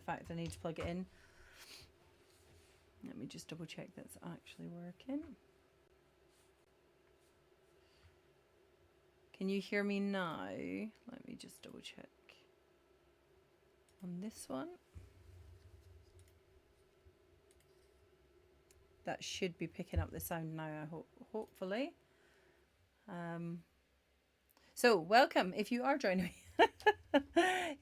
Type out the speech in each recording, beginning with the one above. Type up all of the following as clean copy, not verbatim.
fact I need to plug it in. Let me just double check that's actually working. Can you hear me now? Let me just double check. On this one. That should be picking up the sound now, I hope, hopefully. So welcome if you are joining me.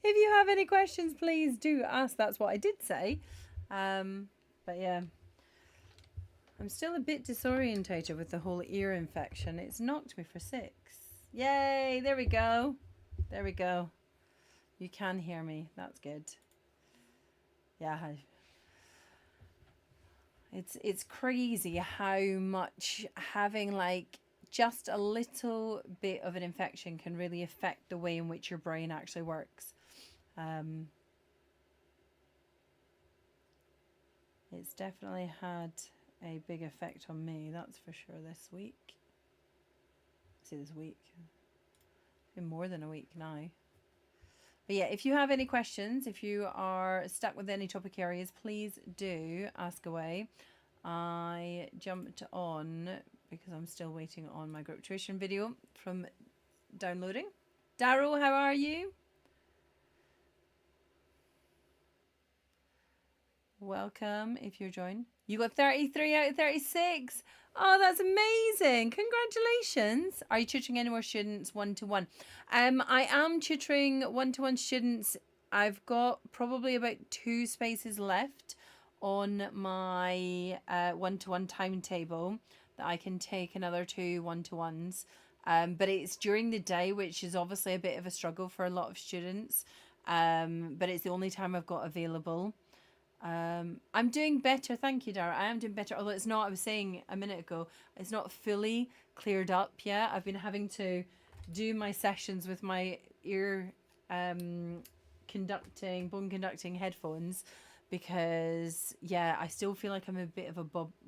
If you have any questions, please do ask. That's what I did say. But yeah, I'm still a bit disorientated with the whole ear infection. It's knocked me for 6. Yay, there we go. There we go. You can hear me. That's good. Yeah, it's crazy how much having like just a little bit of an infection can really affect the way in which your brain actually works. It's definitely had a big effect on me, that's for sure, this week. See, this week. It's been more than a week now. But yeah, if you have any questions, if you are stuck with any topic areas, please do ask away. I jumped on because I'm still waiting on my group tuition video from downloading. Daryl, how are you? Welcome if you're joined. You got 33 out of 36. Oh, that's amazing. Congratulations. Are you tutoring any more students one-to-one? I am tutoring one-to-one students. I've got probably about 2 spaces left on my one-to-one timetable that I can take another 2 one-to-ones. But it's during the day, which is obviously a bit of a struggle for a lot of students. But it's the only time I've got available. I'm doing better, thank you, Dara. I am doing better, although it's not, I was saying a minute ago, it's not fully cleared up yet. I've been having to do my sessions with my ear bone conducting headphones because, yeah, I still feel like I'm a bit of a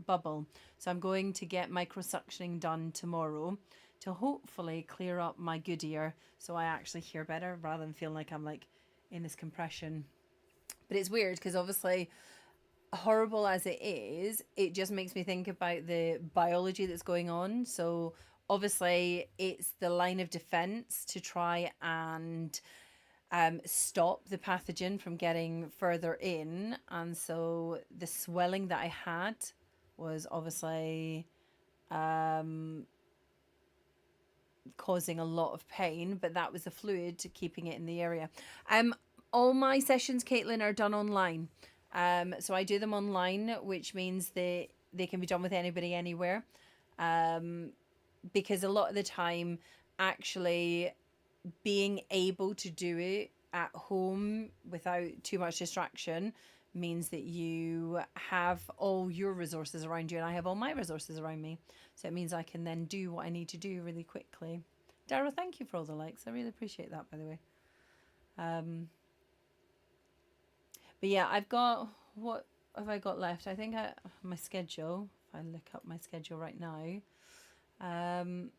bubble. So I'm going to get microsuctioning done tomorrow to hopefully clear up my good ear so I actually hear better rather than feeling like I'm like in this compression. But it's weird because obviously, horrible as it is, it just makes me think about the biology that's going on. So obviously, it's the line of defense to try and stop the pathogen from getting further in. And so the swelling that I had was obviously causing a lot of pain, but that was the fluid keeping it in the area. All my sessions, Caitlin, are done online. So I do them online, which means they can be done with anybody, anywhere. Because a lot of the time, actually being able to do it at home without too much distraction means that you have all your resources around you and I have all my resources around me. So it means I can then do what I need to do really quickly. Dara, thank you for all the likes. I really appreciate that, by the way. But yeah, I've got, what have I got left? I think my schedule, if I look up my schedule right now, can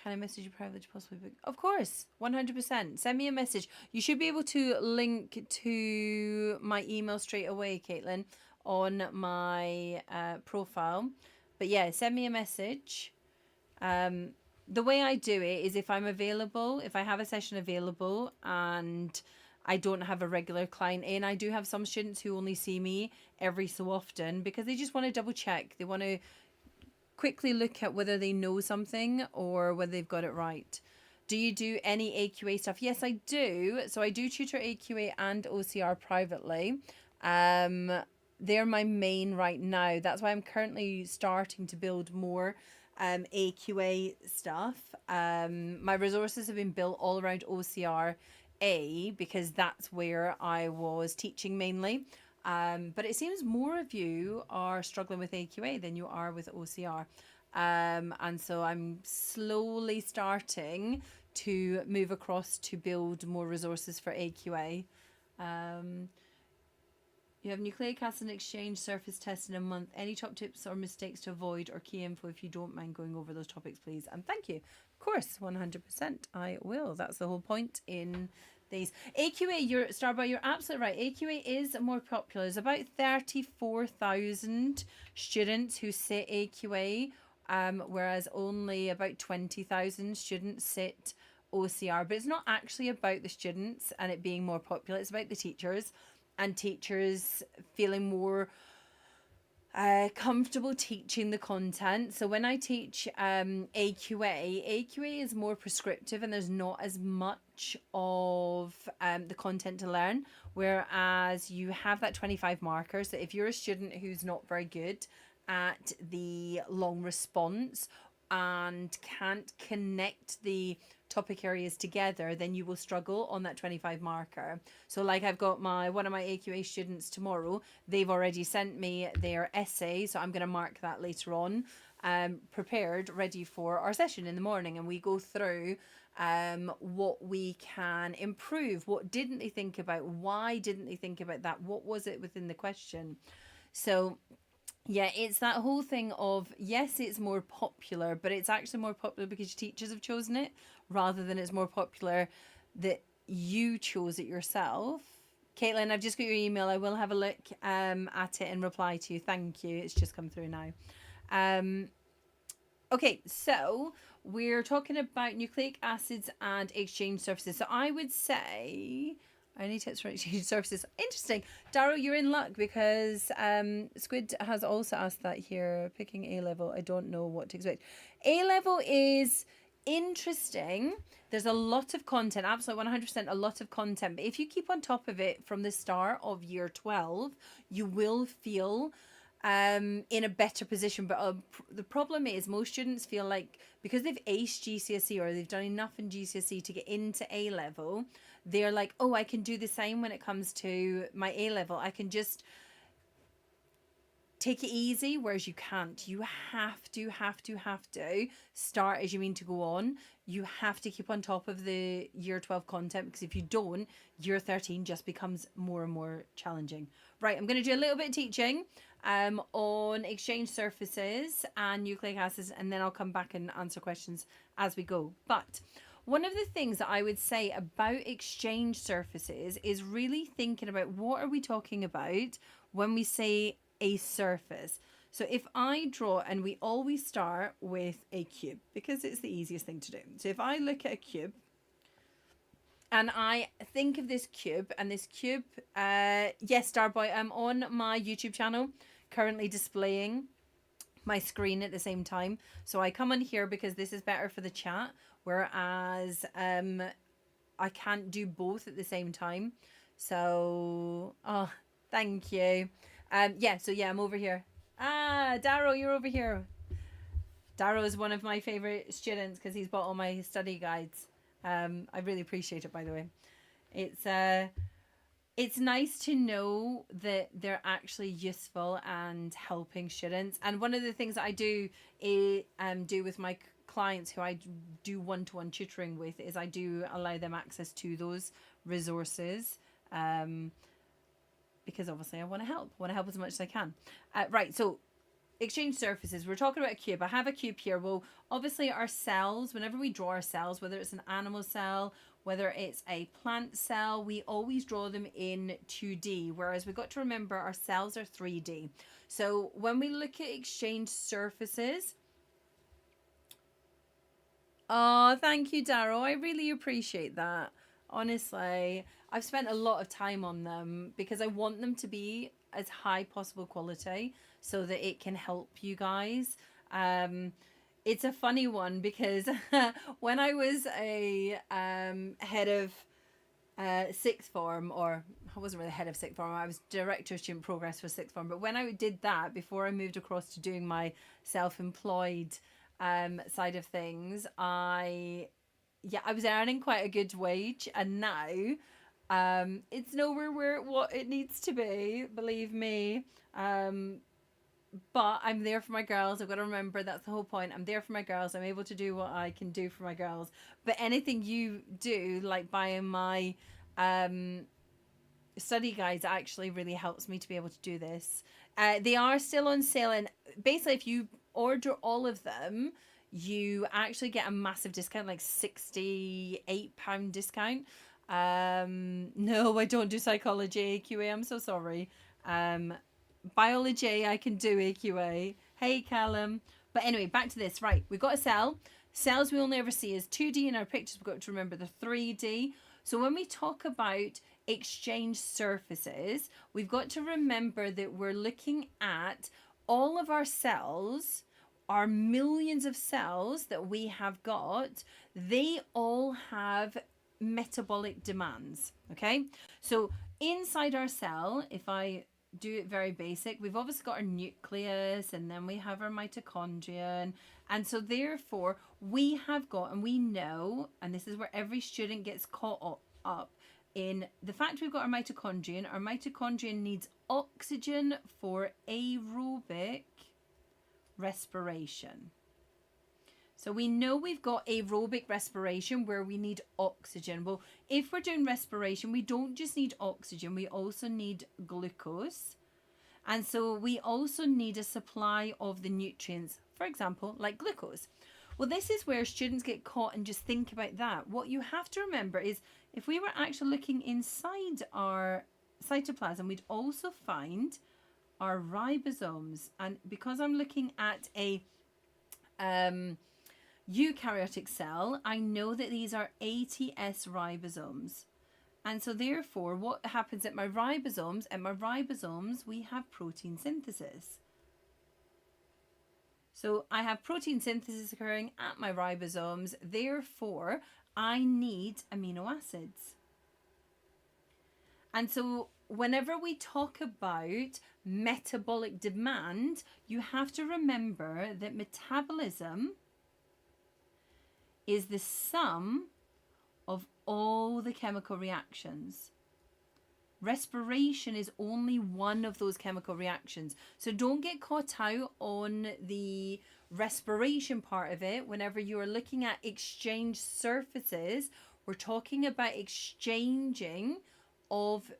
I message you privately to possibly book? Of course, 100%. Send me a message. You should be able to link to my email straight away, Caitlin, on my profile. But yeah, send me a message. The way I do it is if I'm available, if I have a session available and I don't have a regular client in, I do have some students who only see me every so often because they just want to double check. They want to quickly look at whether they know something or whether they've got it right. Do you do any AQA stuff? Yes, I do. So I do tutor AQA and OCR privately. They're my main right now. That's why I'm currently starting to build more AQA stuff. My resources have been built all around OCR A because that's where I was teaching mainly. But it seems more of you are struggling with AQA than you are with OCR. And so I'm slowly starting to move across to build more resources for AQA. You have nucleic acid exchange surface test in a month. Any top tips or mistakes to avoid or key info if you don't mind going over those topics, please? And thank you. Of course, 100%. I will. That's the whole point in These AQA, Starboy, you're absolutely right. AQA is more popular. There's about 34,000 students who sit AQA, whereas only about 20,000 students sit OCR. But it's not actually about the students and it being more popular. It's about the teachers, and teachers feeling more comfortable teaching the content. So when I teach AQA is more prescriptive and there's not as much of the content to learn. Whereas you have that 25 marker. So if you're a student who's not very good at the long response and can't connect the topic areas together, then you will struggle on that 25 marker. So like I've got one of my AQA students tomorrow, they've already sent me their essay, so I'm going to mark that later on, prepared, ready for our session in the morning, and we go through what we can improve, what didn't they think about, why didn't they think about that, what was it within the question. So yeah, it's that whole thing of, yes, it's more popular, but it's actually more popular because your teachers have chosen it rather than it's more popular that you chose it yourself. Caitlin, I've just got your email. I will have a look at it and reply to you. Thank you. It's just come through now. Okay, so we're talking about nucleic acids and exchange surfaces. So I would say... Any tips for exchange surfaces? Interesting. Darrow, you're in luck because Squid has also asked that here. Picking A-level, I don't know what to expect. A-level is interesting. There's a lot of content, absolutely 100% a lot of content. But if you keep on top of it from the start of year 12, you will feel in a better position. But the problem is most students feel like because they've aced GCSE or they've done enough in GCSE to get into A-level, they're like, oh, I can do the same when it comes to my A-level. I can just take it easy, whereas you can't. You have to start as you mean to go on. You have to keep on top of the year 12 content, because if you don't, year 13 just becomes more and more challenging. Right, I'm going to do a little bit of teaching on exchange surfaces and nucleic acids, and then I'll come back and answer questions as we go. But one of the things that I would say about exchange surfaces is really thinking about what are we talking about when we say a surface. So if I draw, and we always start with a cube because it's the easiest thing to do. So if I look at a cube and I think of this cube, and this cube, yes, Starboy, I'm on my YouTube channel currently displaying my screen at the same time. So I come on here because this is better for the chat, whereas I can't do both at the same time. So, oh, thank you. Yeah, so yeah, I'm over here. Ah, Darrow, you're over here. Darrow is one of my favorite students because he's bought all my study guides. I really appreciate it, by the way. It's nice to know that they're actually useful and helping students. And one of the things that I do do with my clients who I do one-to-one tutoring with is I do allow them access to those resources, because obviously I want to help as much as I can. Right, so exchange surfaces, we're talking about a cube. I have a cube here. Well, obviously our cells, whenever we draw our cells, whether it's an animal cell, whether it's a plant cell, we always draw them in 2D, whereas we've got to remember our cells are 3D. So when we look at exchange surfaces, oh, thank you, Darrow. I really appreciate that. Honestly, I've spent a lot of time on them because I want them to be as high possible quality so that it can help you guys. It's a funny one because when I was a head of sixth form, or I wasn't really head of sixth form, I was director of student progress for sixth form. But when I did that, before I moved across to doing my self-employed side of things, I was earning quite a good wage, and now it's nowhere where what it needs to be, believe me. But I'm there for my girls. I've got to remember that's the whole point. I'm there for my girls. I'm able to do what I can do for my girls. But anything you do, like buying my study guides, actually really helps me to be able to do this. They are still on sale, and basically if you order all of them, you actually get a massive discount, like £68 discount. No, I don't do psychology, AQA. I'm so sorry. Biology, I can do AQA. Hey, Callum. But anyway, back to this. Right, we've got a cell. Cells we only ever see as 2D in our pictures. We've got to remember the 3D. So when we talk about exchange surfaces, we've got to remember that we're looking at all of our cells, our millions of cells that we have got. They all have metabolic demands. Okay, so inside our cell, if I do it very basic, we've obviously got our nucleus, and then we have our mitochondria, and so therefore we have got, and we know, and this is where every student gets caught up in the fact we've got our mitochondria. Our mitochondria needs oxygen for aerobic respiration. So we know we've got aerobic respiration where we need oxygen. Well, if we're doing respiration, we don't just need oxygen, we also need glucose. And so we also need a supply of the nutrients, for example, like glucose. Well, this is where students get caught and just think about that. What you have to remember is if we were actually looking inside our cytoplasm, we'd also find our ribosomes. And because I'm looking at a eukaryotic cell, I know that these are ATS ribosomes. And so therefore, what happens at my ribosomes? At my ribosomes, we have protein synthesis. So I have protein synthesis occurring at my ribosomes. Therefore, I need amino acids. And so whenever we talk about metabolic demand, you have to remember that metabolism is the sum of all the chemical reactions. Respiration is only one of those chemical reactions. So don't get caught out on the respiration part of it. Whenever you are looking at exchange surfaces, we're talking about exchanging of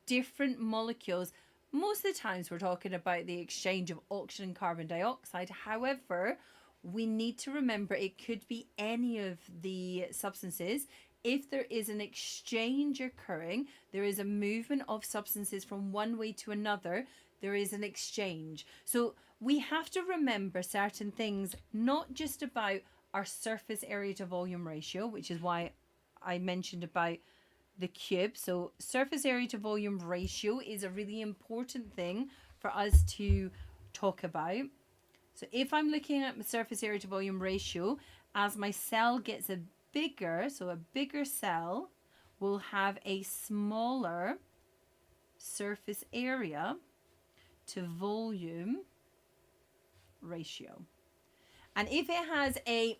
different molecules. Most of the times we're talking about the exchange of oxygen and carbon dioxide. However, we need to remember it could be any of the substances. If there is an exchange occurring, there is a movement of substances from one way to another, there is an exchange. So we have to remember certain things, not just about our surface area to volume ratio, which is why I mentioned about the cube. So surface area to volume ratio is a really important thing for us to talk about. So if I'm looking at my surface area to volume ratio, as my cell gets a bigger, so a bigger cell will have a smaller surface area to volume ratio. And if it has a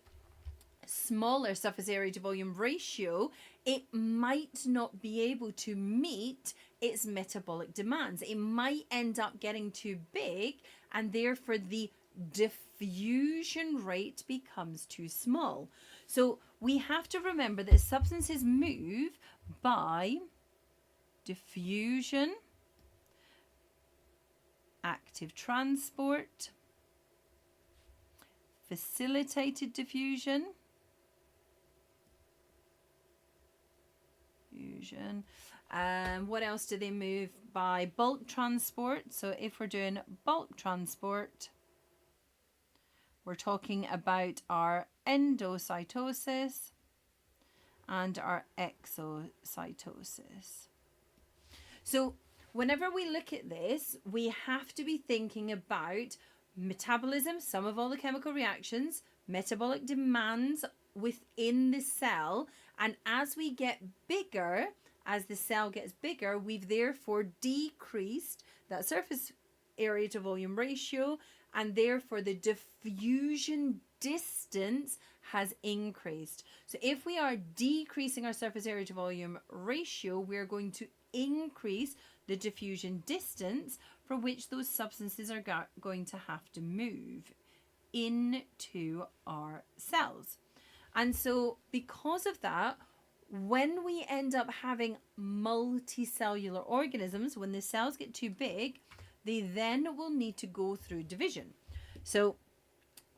smaller surface area to volume ratio, it might not be able to meet its metabolic demands. It might end up getting too big, and therefore the diffusion rate becomes too small. So we have to remember that substances move by diffusion, active transport, facilitated diffusion, what else do they move by? Bulk transport. So if we're doing bulk transport, we're talking about our endocytosis and our exocytosis. So whenever we look at this, we have to be thinking about metabolism, some of all the chemical reactions, metabolic demands within the cell, and as we get bigger, as the cell gets bigger, we've therefore decreased that surface area to volume ratio, and therefore the diffusion distance has increased. So if we are decreasing our surface area to volume ratio, we're going to increase the diffusion distance for which those substances are going to have to move into our cells. And so because of that, when we end up having multicellular organisms, when the cells get too big, they then will need to go through division. So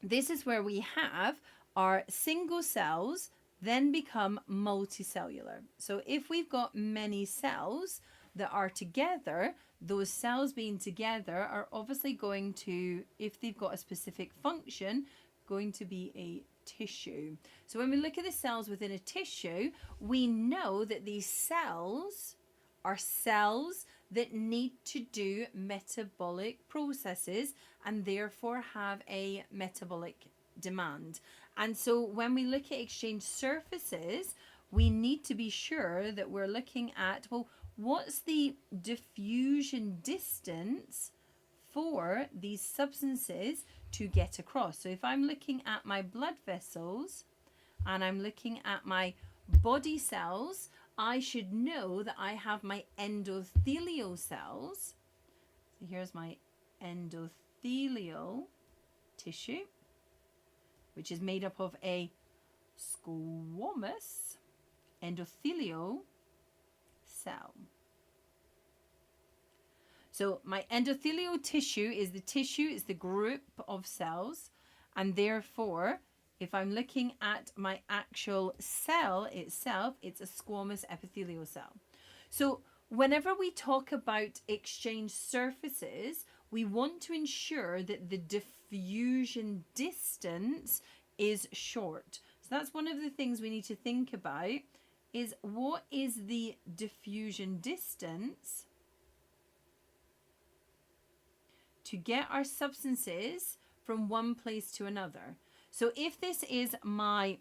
this is where we have our single cells then become multicellular. So if we've got many cells that are together, those cells being together are obviously going to, if they've got a specific function, going to be a tissue. So when we look at the cells within a tissue, we know that these cells are cells that need to do metabolic processes and therefore have a metabolic demand. And so when we look at exchange surfaces, we need to be sure that we're looking at, well, what's the diffusion distance for these substances to get across? So if I'm looking at my blood vessels and I'm looking at my body cells, I should know that I have my endothelial cells. So here's my endothelial tissue, which is made up of a squamous endothelial cell. So my endothelial tissue is the group of cells, and therefore if I'm looking at my actual cell itself, it's a squamous epithelial cell. So whenever we talk about exchange surfaces, we want to ensure that the diffusion distance is short. So that's one of the things we need to think about, is what is the diffusion distance to get our substances from one place to another. So if this is my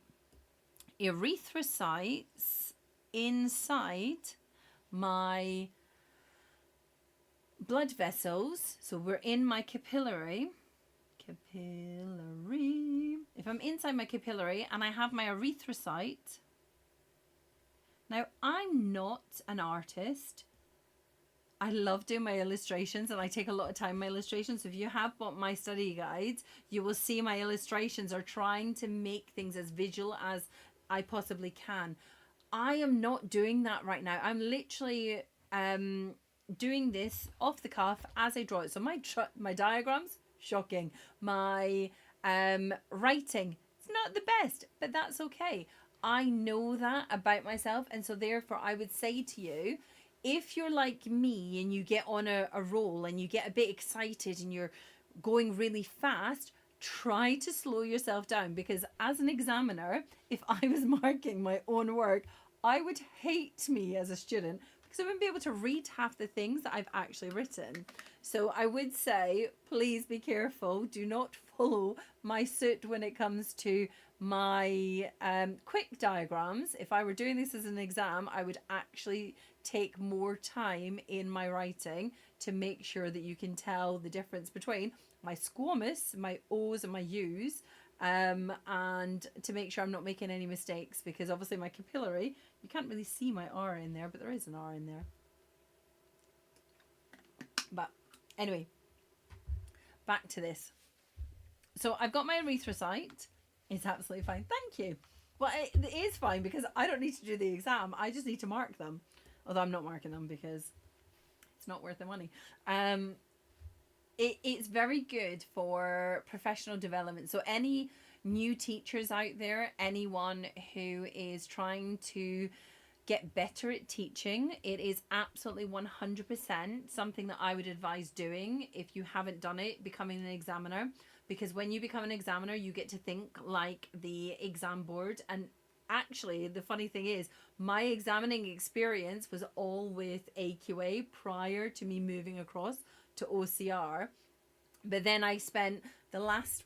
erythrocytes inside my blood vessels, so we're in my capillary. If I'm inside my capillary and I have my erythrocyte, now I'm not an artist. I love doing my illustrations and I take a lot of time in my illustrations. So if you have bought my study guides, you will see my illustrations are trying to make things as visual as I possibly can. I am not doing that right now. I'm literally doing this off the cuff as I draw it. So my diagrams, shocking. My writing, it's not the best, but that's okay. I know that about myself, and so therefore I would say to you, if you're like me and you get on a roll and you get a bit excited and you're going really fast, try to slow yourself down, because as an examiner, if I was marking my own work, I would hate me as a student because I wouldn't be able to read half the things that I've actually written. So I would say, please be careful. Do not follow my suit when it comes to my quick diagrams. If I were doing this as an exam, I would actually take more time in my writing to make sure that you can tell the difference between my squamous, my O's and my U's, and to make sure I'm not making any mistakes, because obviously my capillary, you can't really see my R in there, but there is an R in there. But anyway, back to this. So I've got my erythrocyte. It's absolutely fine. Thank you. Well, it is fine because I don't need to do the exam. I just need to mark them. Although I'm not marking them because it's not worth the money. It's very good for professional development. So any new teachers out there, anyone who is trying to get better at teaching, it is absolutely 100% something that I would advise doing if you haven't done it, becoming an examiner. Because when you become an examiner, you get to think like the exam board. And actually, the funny thing is, my examining experience was all with AQA prior to me moving across to OCR. But then I spent the last,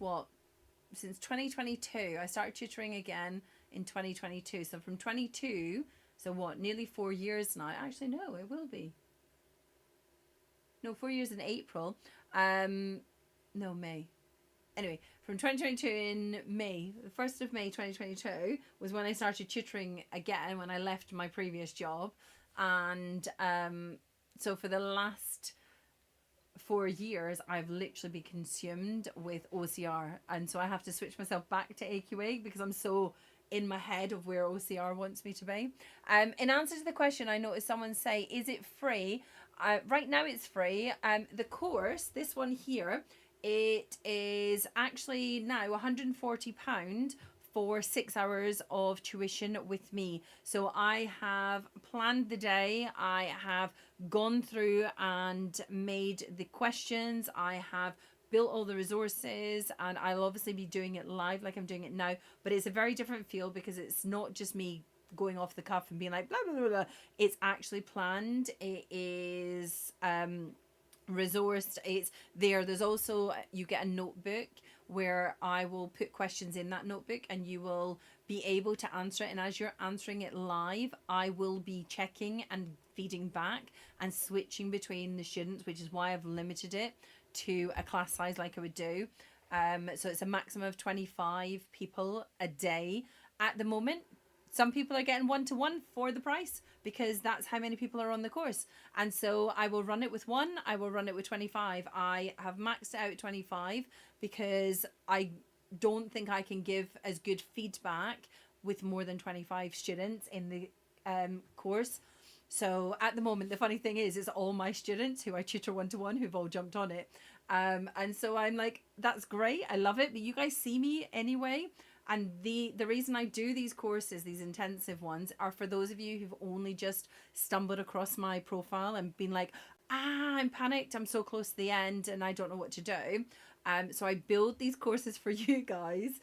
since 2022, I started tutoring again in 2022. So from 22, nearly 4 years now. Actually, no, it will be. No, 4 years in April. No, May. Anyway, from 2022 in May, the 1st of May 2022 was when I started tutoring again, when I left my previous job. And so for the last 4 years, I've literally been consumed with OCR. And so I have to switch myself back to AQA because I'm so in my head of where OCR wants me to be. In answer to the question, I noticed someone say, is it free? Right now it's free. The course, this one here, it is actually now £140 for 6 hours of tuition with me. So I have planned the day. I have gone through and made the questions. I have built all the resources, and I'll obviously be doing it live like I'm doing it now, but it's a very different feel because it's not just me going off the cuff and being like blah blah blah blah. It's actually planned. It is resourced. It's there. There's also, you get a notebook where I will put questions in that notebook and you will be able to answer it, and as you're answering it live, I will be checking and feeding back and switching between the students, which is why I've limited it to a class size like I would do. So it's a maximum of 25 people a day at the moment. Some people are getting 1-to-1 for the price because that's how many people are on the course. And so I will run it with 1, I will run it with 25. I have maxed it out at 25 because I don't think I can give as good feedback with more than 25 students in the course. So at the moment, the funny thing is, it's all my students who I tutor 1-to-1 who've all jumped on it. And so I'm like, that's great. I love it. But you guys see me anyway. And the reason I do these courses, these intensive ones, are for those of you who've only just stumbled across my profile and been like, I'm panicked, I'm so close to the end and I don't know what to do. So I build these courses for you guys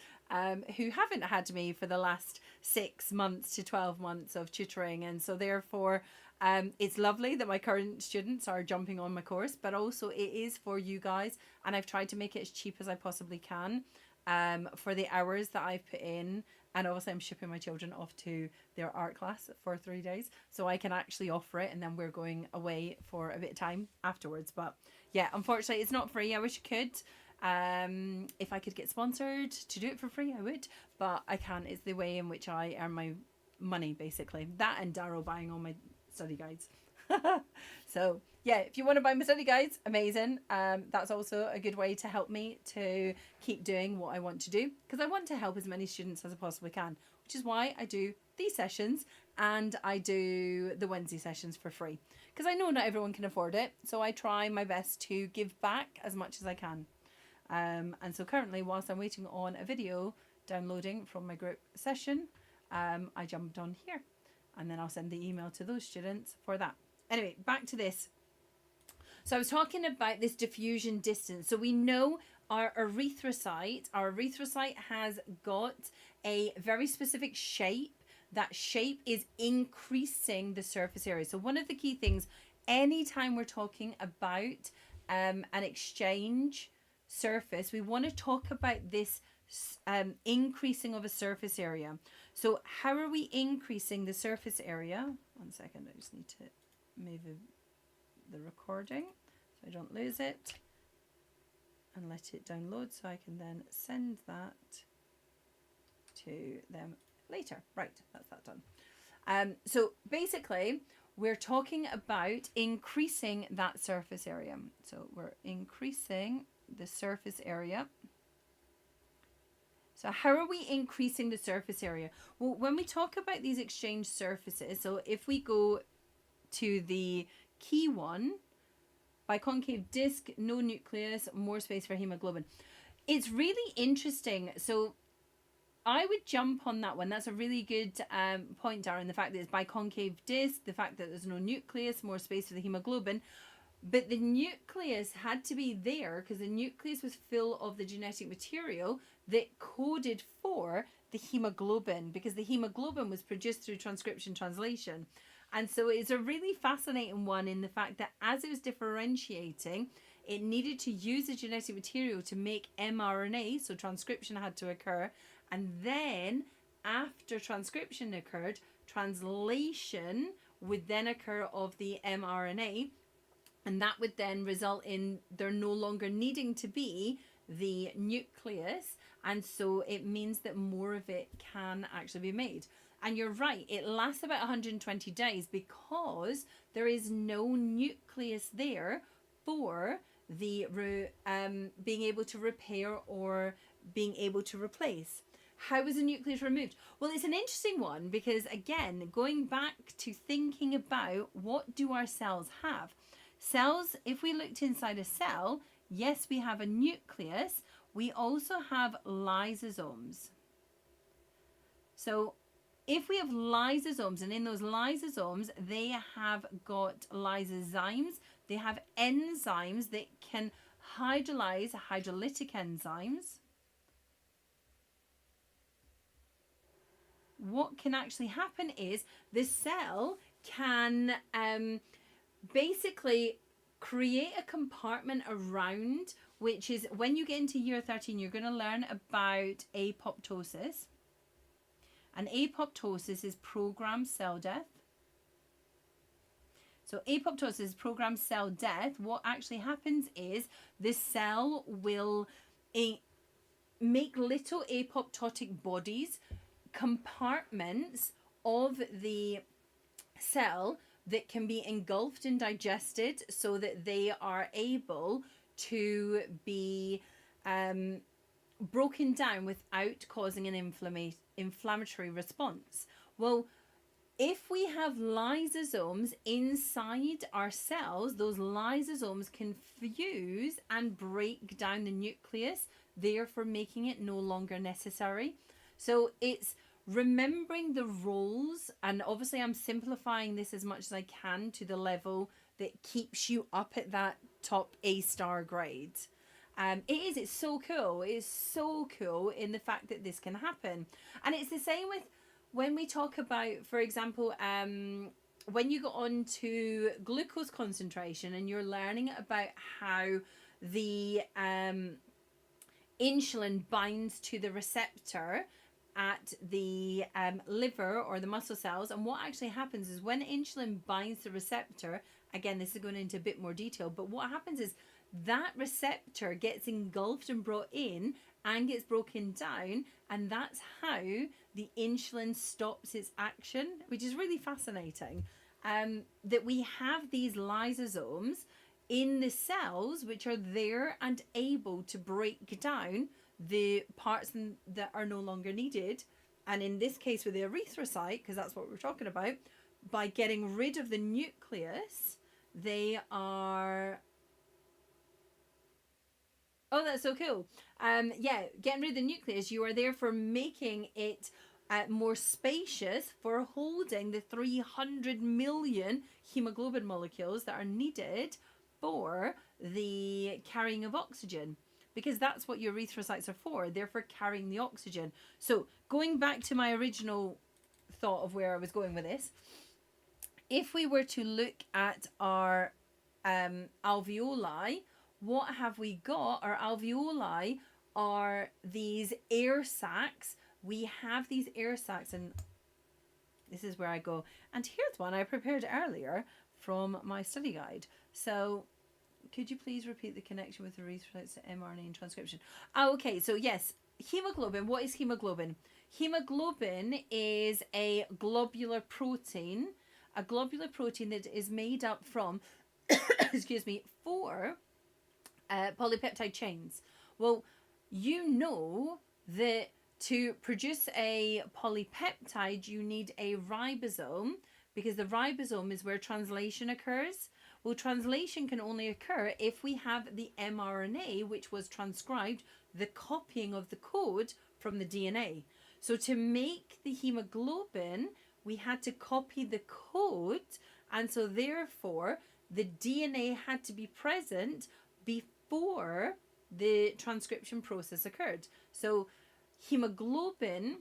who haven't had me for the last 6 months to 12 months of tutoring. And so therefore, it's lovely that my current students are jumping on my course, but also it is for you guys. And I've tried to make it as cheap as I possibly can. For the hours that I've put in, and obviously I'm shipping my children off to their art class for 3 days, so I can actually offer it, and then we're going away for a bit of time afterwards. But yeah, unfortunately it's not free. I wish I could. If I could get sponsored to do it for free, I would, but I can't. It's the way in which I earn my money, basically. That and Darryl buying all my study guides. So yeah, if you want to buy my study guides, amazing. That's also a good way to help me to keep doing what I want to do, because I want to help as many students as I possibly can, which is why I do these sessions and I do the Wednesday sessions for free, because I know not everyone can afford it. So I try my best to give back as much as I can. And so currently, whilst I'm waiting on a video downloading from my group session, I jumped on here, and then I'll send the email to those students for that. Anyway, back to this. So I was talking about this diffusion distance. So we know our erythrocyte has got a very specific shape. That shape is increasing the surface area. So one of the key things, anytime we're talking about an exchange surface, we want to talk about this increasing of a surface area. So how are we increasing the surface area? 1 second, I just need to move the recording so I don't lose it, and let it download so I can then send that to them later. Right, that's that done. So basically we're talking about increasing that surface area. So we're increasing the surface area. So how are we increasing the surface area? Well, when we talk about these exchange surfaces, so if we go to the key one, biconcave disc, no nucleus, more space for hemoglobin. It's really interesting. So I would jump on that one. That's a really good point, Darren, the fact that it's biconcave disc, the fact that there's no nucleus, more space for the hemoglobin. But the nucleus had to be there because the nucleus was full of the genetic material that coded for the hemoglobin, because the hemoglobin was produced through transcription translation. And so it's a really fascinating one in the fact that as it was differentiating, it needed to use the genetic material to make mRNA, so transcription had to occur. And then after transcription occurred, translation would then occur of the mRNA. And that would then result in there no longer needing to be the nucleus. And so it means that more of it can actually be made. And you're right, it lasts about 120 days because there is no nucleus there for the being able to repair or being able to replace. How is a nucleus removed? Well, it's an interesting one because, again, going back to thinking about what do our cells have? Cells, if we looked inside a cell, yes, we have a nucleus. We also have lysosomes. So if we have lysosomes, and in those lysosomes, they have got lysozymes, they have enzymes that can hydrolyze, hydrolytic enzymes. What can actually happen is the cell can basically create a compartment around, which is when you get into year 13, you're going to learn about apoptosis. And apoptosis is programmed cell death. So apoptosis is programmed cell death. What actually happens is the cell will make little apoptotic bodies, compartments of the cell that can be engulfed and digested so that they are able to be broken down without causing an inflammatory response. Well, if we have lysosomes inside our cells, those lysosomes can fuse and break down the nucleus, therefore making it no longer necessary. So it's remembering the roles, and obviously I'm simplifying this as much as I can to the level that keeps you up at that top A-star grade. It's so cool. It is so cool in the fact that this can happen. And it's the same with when we talk about, for example, when you go on to glucose concentration and you're learning about how the insulin binds to the receptor at the liver or the muscle cells. And what actually happens is when insulin binds the receptor, again, this is going into a bit more detail, but what happens is that receptor gets engulfed and brought in and gets broken down, and that's how the insulin stops its action, which is really fascinating. That we have these lysosomes in the cells which are there and able to break down the parts that are no longer needed. And in this case with the erythrocyte, because that's what we're talking about, by getting rid of the nucleus, they are... Oh, that's so cool. Getting rid of the nucleus, you are therefore making it more spacious for holding the 300 million hemoglobin molecules that are needed for the carrying of oxygen, because that's what your erythrocytes are for. They're for carrying the oxygen. So going back to my original thought of where I was going with this, if we were to look at our alveoli, what have we got? Our alveoli are these air sacs. We have these air sacs, and this is where I go. And here's one I prepared earlier from my study guide. So could you please repeat the connection with erythrocytes, mRNA, and transcription? Oh, okay, so yes, hemoglobin. What is hemoglobin? Hemoglobin is a globular protein that is made up from, excuse me, 4 polypeptide chains. Well, you know that to produce a polypeptide, you need a ribosome, because the ribosome is where translation occurs. Well, translation can only occur if we have the mRNA, which was transcribed, the copying of the code from the DNA. So to make the hemoglobin, we had to copy the code, and so therefore the DNA had to be present before the transcription process occurred. So hemoglobin,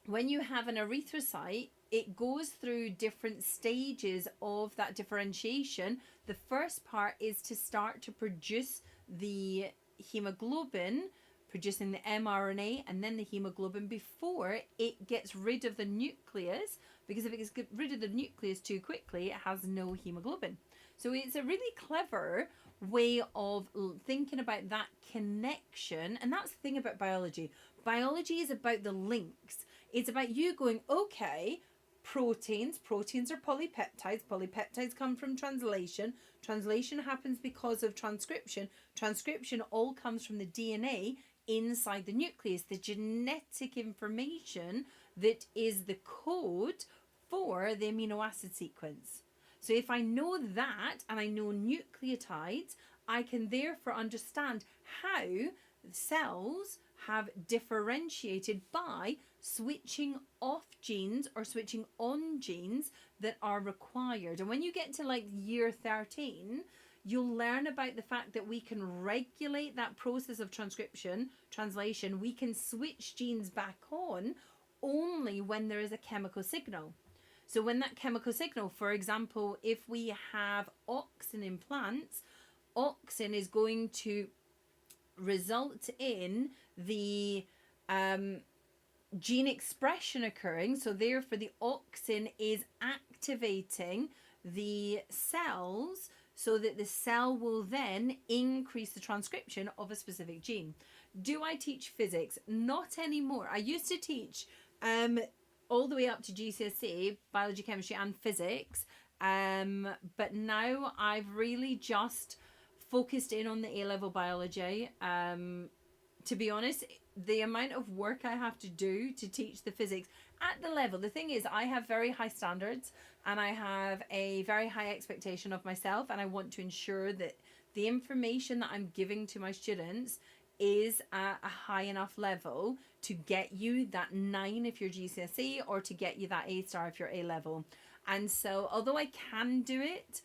when you have an erythrocyte, it goes through different stages of that differentiation. The first part is to start to produce the hemoglobin, producing the mRNA and then the hemoglobin before it gets rid of the nucleus, because if it gets rid of the nucleus too quickly, it has no hemoglobin. So it's a really clever way of thinking about that connection. And that's the thing about biology. Biology is about the links. It's about you going, okay, proteins are polypeptides come from translation happens because of transcription all comes from the DNA inside the nucleus, the genetic information that is the code for the amino acid sequence. So if I know that, and I know nucleotides, I can therefore understand how cells have differentiated by switching off genes or switching on genes that are required. And when you get to like year 13, you'll learn about the fact that we can regulate that process of transcription, translation. We can switch genes back on only when there is a chemical signal. So when that chemical signal, for example, if we have auxin in plants, auxin is going to result in the gene expression occurring. So therefore the auxin is activating the cells so that the cell will then increase the transcription of a specific gene. Do I teach physics? Not anymore. I used to teach all the way up to GCSE, biology, chemistry and physics. But now I've really just focused in on the A-level biology. To be honest, the amount of work I have to do to teach the physics at the level, the thing is, I have very high standards and I have a very high expectation of myself, and I want to ensure that the information that I'm giving to my students is at a high enough level to get you that 9 if you're GCSE, or to get you that A star if you're A level. And so although I can do it,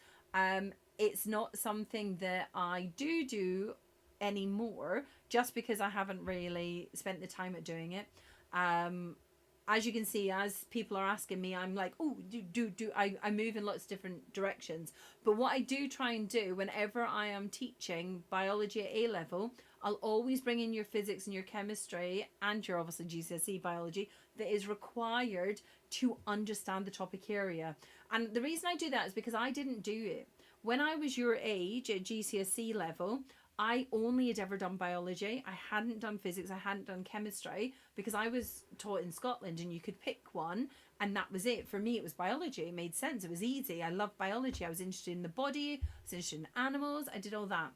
it's not something that I do anymore, just because I haven't really spent the time at doing it. As you can see, as people are asking me, I'm like, oh, I move in lots of different directions. But what I do try and do whenever I am teaching biology at A level, I'll always bring in your physics and your chemistry and your obviously GCSE biology that is required to understand the topic area. And the reason I do that is because I didn't do it. When I was your age at GCSE level, I only had ever done biology. I hadn't done physics. I hadn't done chemistry, because I was taught in Scotland and you could pick one and that was it. For me, it was biology. It made sense. It was easy. I loved biology. I was interested in the body. I was interested in animals. I did all that.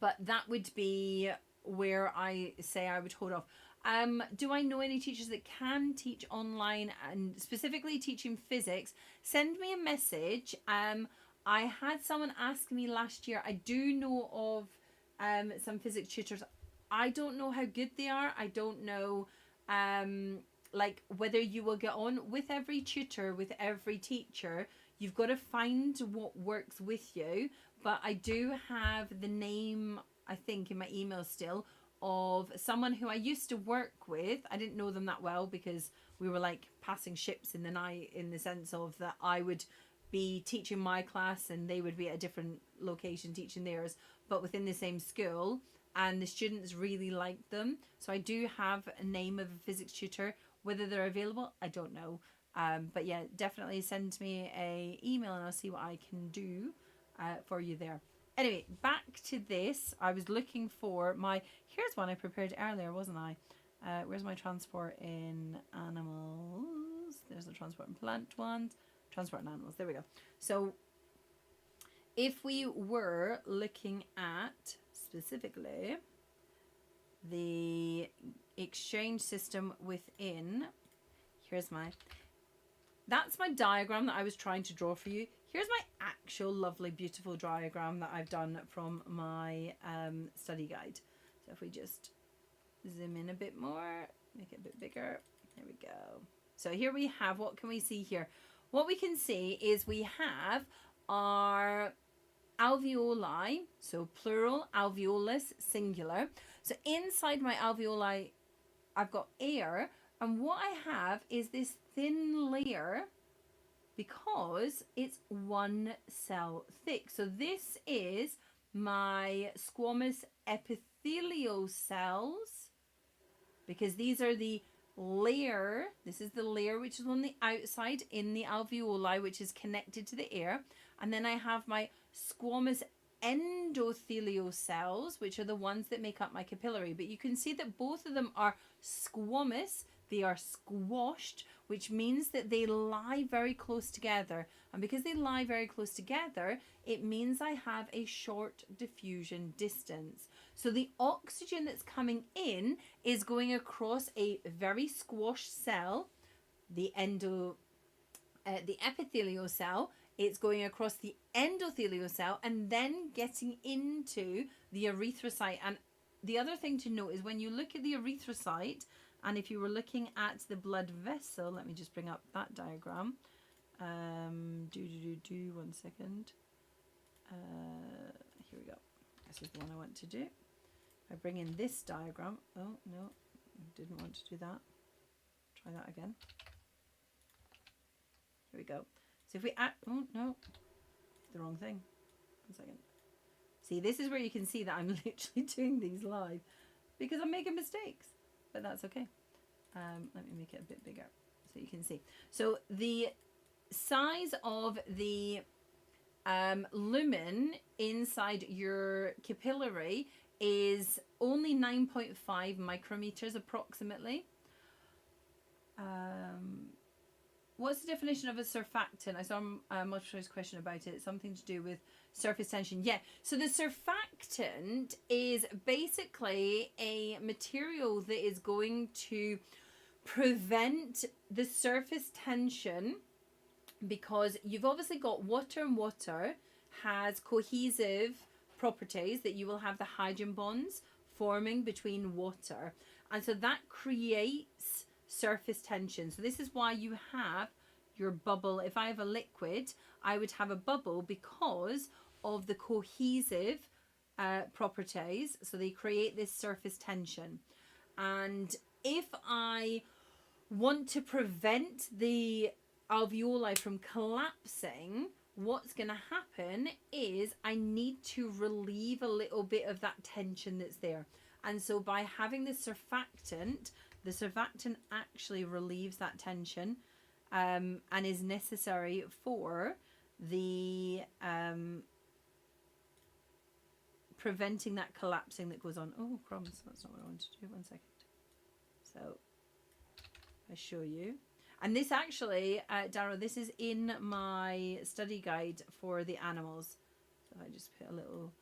But that would be where I say I would hold off. Do I know any teachers that can teach online and specifically teaching physics? Send me a message. I had someone ask me last year. I do know of some physics tutors. I don't know how good they are. I don't know like whether you will get on with every tutor, with every teacher. You've got to find what works with you. But I do have the name, I think, in my email still, of someone who I used to work with. I didn't know them that well because we were like passing ships in the night, in the sense of that I would be teaching my class and they would be at a different location teaching theirs, but within the same school, and the students really liked them. So I do have a name of a physics tutor. Whether they're available, I don't know. But yeah, definitely send me a email and I'll see what I can do for you there. Anyway, back to this. I was looking for my, here's one I prepared earlier, wasn't I? Where's my transport in animals? There's the transport in plant ones. Transport in animals. There we go. So if we were looking at specifically the exchange system within, that's my diagram that I was trying to draw for you. Here's my actual lovely beautiful diagram that I've done from my study guide. So if we just zoom in a bit more, make it a bit bigger, there we go. So here we have, what can we see here? What we can see is we have our alveoli, so plural, alveolus, singular. So inside my alveoli, I've got air, and what I have is this thin layer because it's one cell thick. So this is my squamous epithelial cells, because these are the layer, this is the layer which is on the outside in the alveoli, which is connected to the air. And then I have my squamous endothelial cells, which are the ones that make up my capillary. But you can see that both of them are squamous, they are squashed, which means that they lie very close together. And because they lie very close together, it means I have a short diffusion distance. So the oxygen that's coming in is going across a very squashed cell, the epithelial cell. It's going across the endothelial cell and then getting into the erythrocyte. And the other thing to note is when you look at the erythrocyte, and if you were looking at the blood vessel, let me just bring up that diagram. 1 second. Here we go. This is the one I want to do. I bring in this diagram. Oh no, didn't want to do that. Try that again. Here we go. So if we add, oh no, the wrong thing. 1 second. See, this is where you can see that I'm literally doing these live because I'm making mistakes, but that's okay. Let me make it a bit bigger so you can see. So the size of the lumen inside your capillary is only 9.5 micrometers approximately. What's the definition of a surfactant? I saw a multiple choice question about it. Something to do with surface tension. Yeah. So the surfactant is basically a material that is going to prevent the surface tension, because you've obviously got water, and water has cohesive properties that you will have the hydrogen bonds forming between water. And so that creates surface tension. So this is why you have your bubble. If I have a liquid, I would have a bubble because of the cohesive properties. So they create this surface tension. And if I want to prevent the alveoli from collapsing, what's going to happen is I need to relieve a little bit of that tension that's there. And so by having the surfactant actually relieves that tension and is necessary for the preventing that collapsing that goes on. Oh, crumbs, that's not what I wanted to do. 1 second. So I show you. And this actually, Darrow, this is in my study guide for the animals. So I just put a little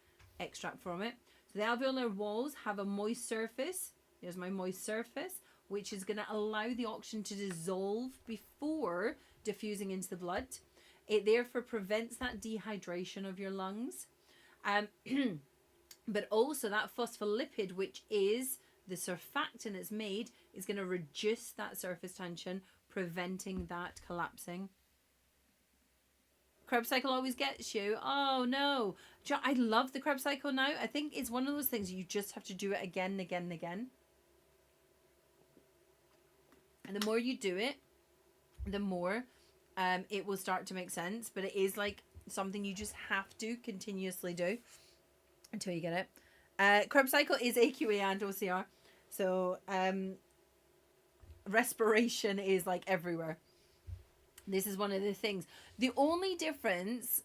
extract from it. So the alveolar walls have a moist surface. Here's my moist surface, which is going to allow the oxygen to dissolve before diffusing into the blood. It therefore prevents that dehydration of your lungs. But also that phospholipid, which is the surfactant that's made, is going to reduce that surface tension, preventing that collapsing. Krebs cycle always gets you. Oh no. I love the Krebs cycle now. I think it's one of those things you just have to do it again and again and again. And the more you do it, the more it will start to make sense. But it is like something you just have to continuously do until you get it. Krebs cycle is AQA and OCR. So respiration is like everywhere. This is one of the things. The only difference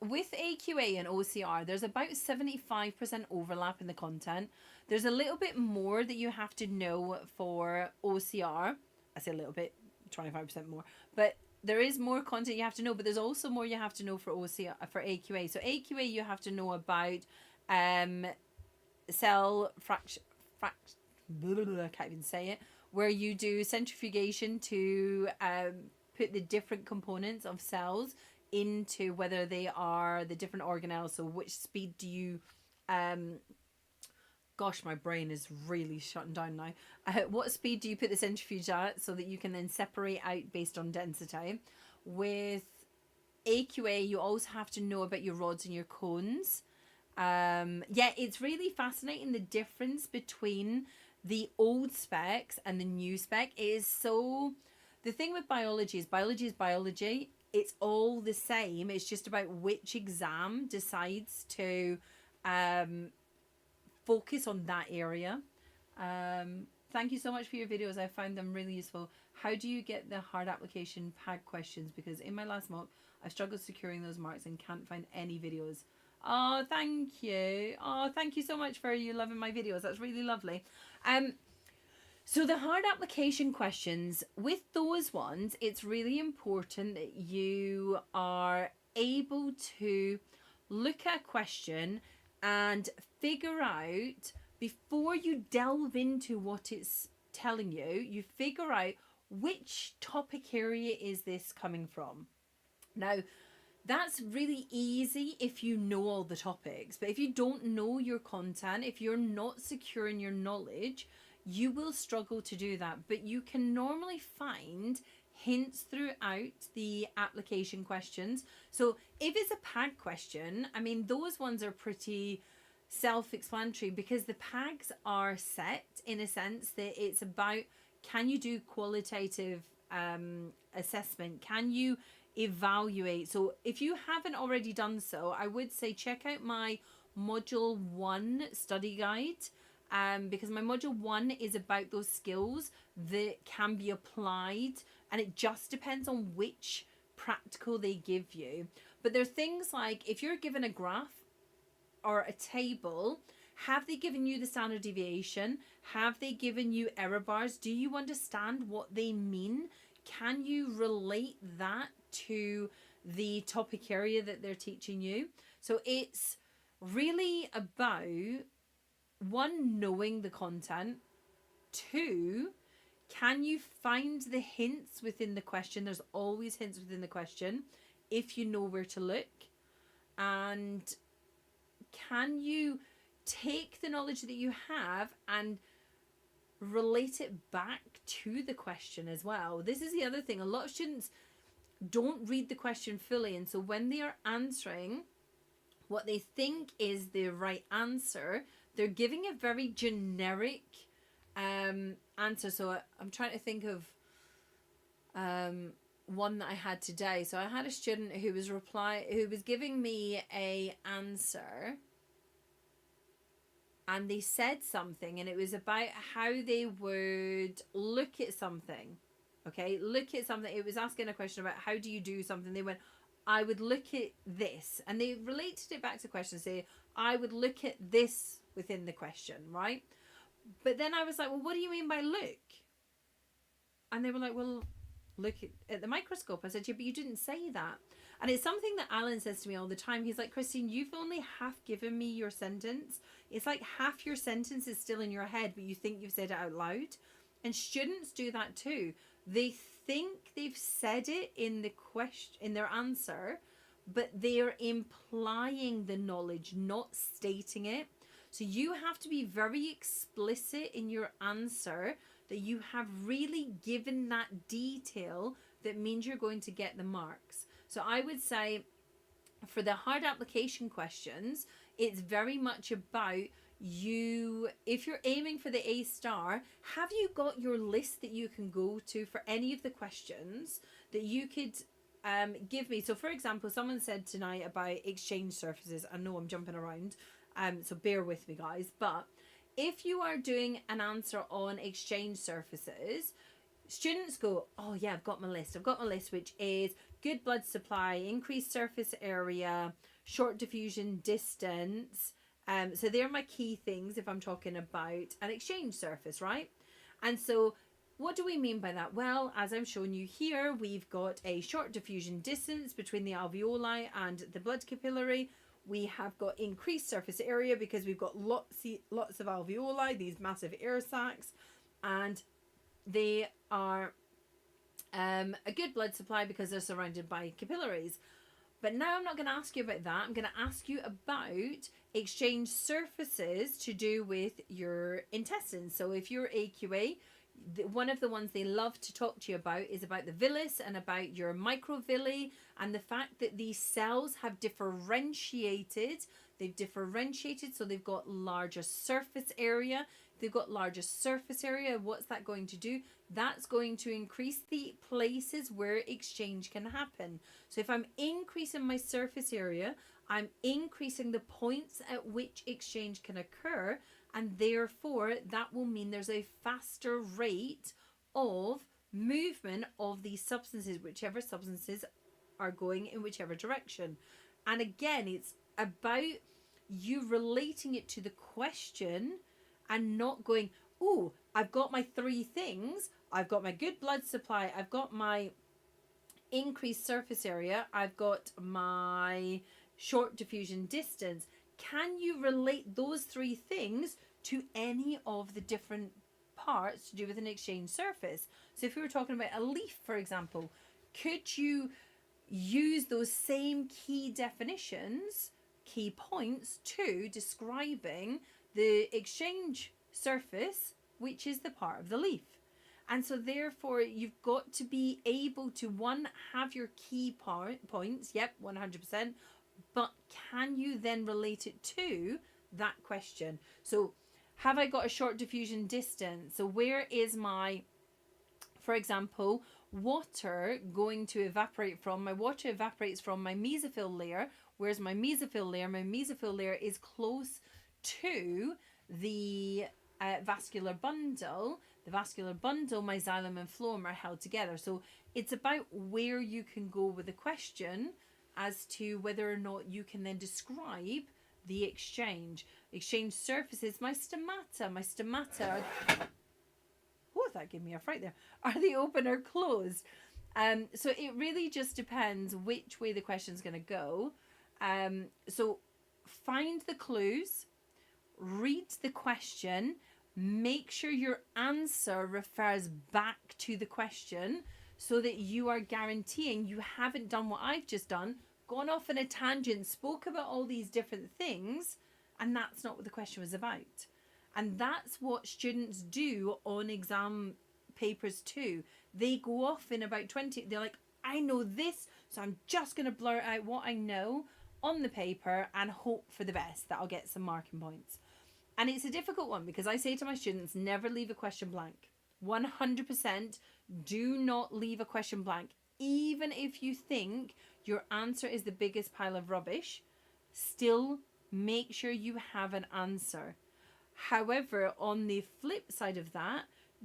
with AQA and OCR, there's about 75% overlap in the content. There's a little bit more that you have to know for OCR. I say a little bit, 25% more. But there is more content you have to know, but there's also more you have to know for OCR, for AQA. So AQA, you have to know about cell fraction, I can't even say it, where you do centrifugation to put the different components of cells into whether they are the different organelles. So which speed do you gosh, my brain is really shutting down now. What speed do you put the centrifuge at so that you can then separate out based on density? With AQA, you also have to know about your rods and your cones. Yeah, it's really fascinating the difference between the old specs and the new spec. It is so... The thing with biology is biology. It's all the same. It's just about which exam decides to focus on that area. Thank you so much for your videos. I found them really useful. How do you get the hard application PAG questions? Because in my last mock, I struggled securing those marks and can't find any videos. Oh, thank you. Oh, thank you so much for you loving my videos. That's really lovely. So the hard application questions, with those ones, it's really important that you are able to look at a question and figure out, before you delve into what it's telling you, you figure out which topic area is this coming from. Now, That's really easy if you know all the topics. But if you don't know your content, if you're not secure in your knowledge, you will struggle to do that. But you can normally find hints throughout the application questions. So if it's a PAG question, I mean, those ones are pretty self-explanatory because the PAGs are set in a sense that it's about, can you do qualitative assessment? Can you evaluate? So if you haven't already done so, I would say check out my module 1 study guide, because my module 1 is about those skills that can be applied, and it just depends on which practical they give you. But there are things like, if you're given a graph or a table, have they given you the standard deviation? Have they given you error bars? Do you understand what they mean? Can you relate that to the topic area that they're teaching you? So it's really about, one, knowing the content. Two, can you find the hints within the question? There's always hints within the question if you know where to look. And can you take the knowledge that you have and relate it back to the question as well? This is the other thing. A lot of students don't read the question fully, and so when they are answering what they think is the right answer, they're giving a very generic answer. So I'm trying to think of one that I had today. So I had a student who was giving me a answer, and they said something, and it was about how they would look at something. Okay, look at something. It was asking a question about how do you do something. They went, I would look at this. And they related it back to questions. Say, I would look at this within the question, right? But then I was like, well, what do you mean by look? And they were like, well, look at the microscope. I said, yeah, but you didn't say that. And it's something that Alan says to me all the time. He's like, Christine, you've only half given me your sentence. It's like half your sentence is still in your head, but you think you've said it out loud. And students do that too. They think they've said it in the question, in their answer, but they're implying the knowledge, not stating it. So you have to be very explicit in your answer, that you have really given that detail that means you're going to get the marks. So I would say for the hard application questions, it's very much about you, if you're aiming for the A star, have you got your list that you can go to for any of the questions that you could give me? So for example, someone said tonight about exchange surfaces. I know I'm jumping around, so bear with me guys, but if you are doing an answer on exchange surfaces, students go, oh yeah, I've got my list, which is good blood supply, increased surface area, short diffusion distance. So they're my key things if I'm talking about an exchange surface, right? And so what do we mean by that? Well, as I'm showing you here, we've got a short diffusion distance between the alveoli and the blood capillary. We have got increased surface area because we've got lots of alveoli, these massive air sacs, and they are a good blood supply because they're surrounded by capillaries. But now I'm not going to ask you about that. I'm going to ask you about exchange surfaces to do with your intestines. So if you're AQA, one of the ones they love to talk to you about is about the villus and about your microvilli, and the fact that these cells have differentiated. They've differentiated, so they've got larger surface area. They've got larger surface area. What's that going to do? That's going to increase the places where exchange can happen. So if I'm increasing my surface area, I'm increasing the points at which exchange can occur, and therefore that will mean there's a faster rate of movement of these substances, whichever substances are going in whichever direction. And again, it's about you relating it to the question and not going, oh, I've got my three things. I've got my good blood supply. I've got my increased surface area. I've got my short diffusion distance. Can you relate those three things to any of the different parts to do with an exchange surface? So if we were talking about a leaf, for example, could you use those same key definitions, key points to describing the exchange surface, which is the part of the leaf. And so therefore you've got to be able to, one, have your key points, yep, 100%, but can you then relate it to that question? So have I got a short diffusion distance? So where is my, for example, water going to evaporate from? My water evaporates from my mesophyll layer. Where's my mesophyll layer? My mesophyll layer is close to the vascular bundle. The vascular bundle, my xylem and phloem are held together. So it's about where you can go with the question as to whether or not you can then describe the exchange. Exchange surfaces, my stomata. My stomata, oh, that gave me a fright there. Are they open or closed? So it really just depends which way the question's going to go. So find the clues, read the question, make sure your answer refers back to the question so that you are guaranteeing you haven't done what I've just done, gone off in a tangent, spoke about all these different things, and that's not what the question was about. And that's what students do on exam papers too. They go off in about 20, they're like, I know this, so I'm just going to blurt out what I know on the paper and hope for the best that I'll get some marking points. And it's a difficult one because I say to my students, never leave a question blank. 100% do not leave a question blank. Even if you think your answer is the biggest pile of rubbish, still make sure you have an answer. However, on the flip side of that,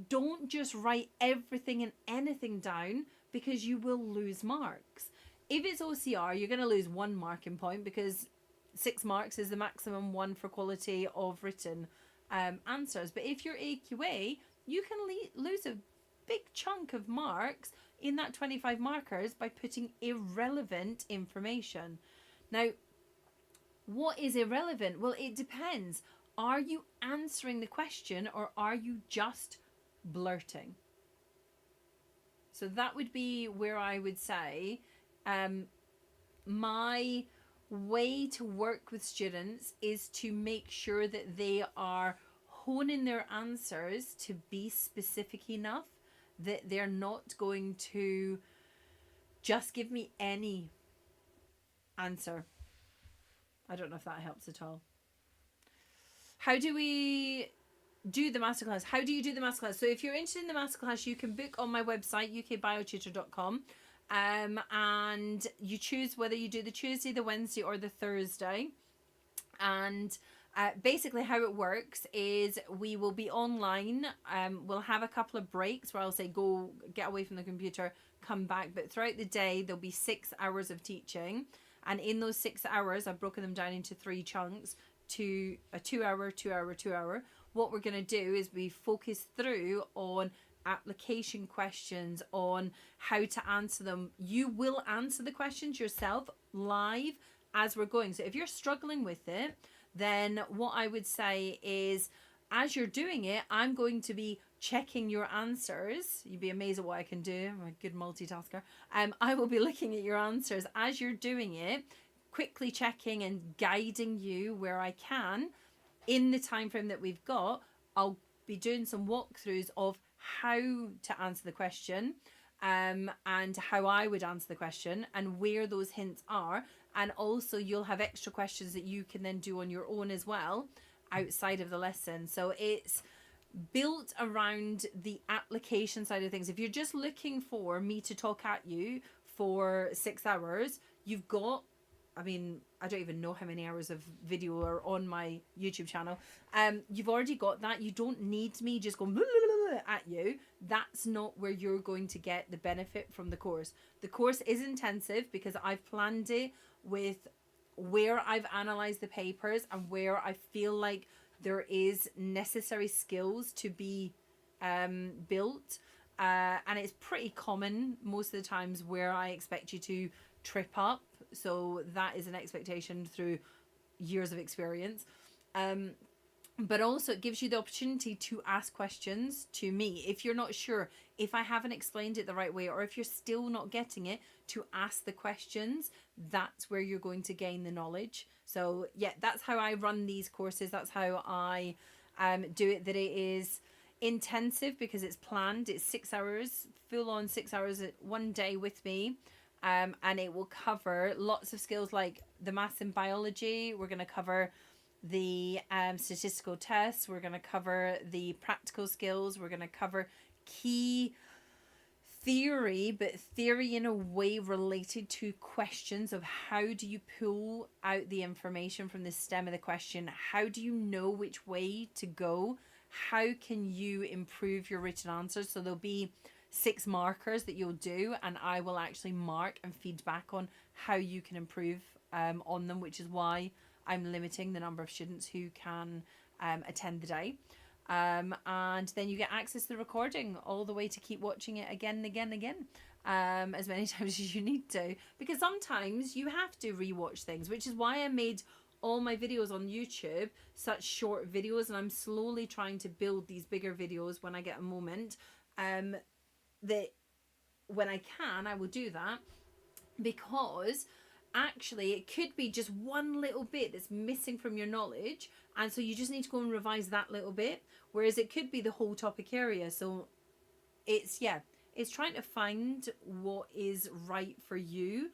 don't just write everything and anything down because you will lose marks. If it's OCR, you're going to lose 1 marking point because 6 marks is the maximum one for quality of written answers. But if you're AQA, you can lose a big chunk of marks in that 25 markers by putting irrelevant information. Now, what is irrelevant? Well, it depends. Are you answering the question or are you just blurting? So that would be where I would say my way to work with students is to make sure that they are honing their answers to be specific enough that they're not going to just give me any answer. I don't know if that helps at all. How do we do the masterclass? How do you do the masterclass? So if you're interested in the masterclass, you can book on my website, ukbiotutor.com. And you choose whether you do the Tuesday, the Wednesday, or the Thursday. And basically how it works is we will be online. We'll have a couple of breaks where I'll say, go get away from the computer, come back. But throughout the day, there'll be 6 hours of teaching. And in those 6 hours, I've broken them down into 3 chunks to a 2 hour, 2 hour, 2 hour. What we're going to do is we focus through on application questions, on how to answer them. You will answer the questions yourself live as we're going. So if you're struggling with it, then what I would say is as you're doing it, I'm going to be checking your answers. You'd be amazed at what I can do. I'm a good multitasker. I will be looking at your answers as you're doing it, quickly checking and guiding you where I can in the time frame that we've got. I'll be doing some walkthroughs of how to answer the question and how I would answer the question and where those hints are. And also you'll have extra questions that you can then do on your own as well outside of the lesson. So it's built around the application side of things. If you're just looking for me to talk at you for 6 hours, you've got, I mean, I don't even know how many hours of video are on my YouTube channel. You've already got that. You don't need me just going at you. That's not where you're going to get the benefit from the course. The course is intensive because I've planned it with where I've analysed the papers and where I feel like there is necessary skills to be built. And it's pretty common most of the times where I expect you to trip up. So that is an expectation through years of experience. but also it gives you the opportunity to ask questions to me if you're not sure, if I haven't explained it the right way, or if you're still not getting it, to ask the questions. That's where you're going to gain the knowledge. So yeah, that's how I run these courses. That's how I do it. That it is intensive because it's planned. It's 6 hours, full on 6 hours one day with me. And it will cover lots of skills like the maths and biology. We're going to cover the statistical tests. We're going to cover the practical skills. We're going to cover key theory, but theory in a way related to questions of how do you pull out the information from the stem of the question? How do you know which way to go? How can you improve your written answers? So there'll be 6 markers that you'll do, and I will actually mark and feedback on how you can improve on them, which is why I'm limiting the number of students who can attend the day. And then you get access to the recording all the way to keep watching it again and again and again, as many times as you need to, because sometimes you have to rewatch things, which is why I made all my videos on YouTube such short videos, and I'm slowly trying to build these bigger videos when I get a moment. That when I can, I will do that, because actually it could be just one little bit that's missing from your knowledge, and so you just need to go and revise that little bit, whereas it could be the whole topic area. So it's trying to find what is right for you.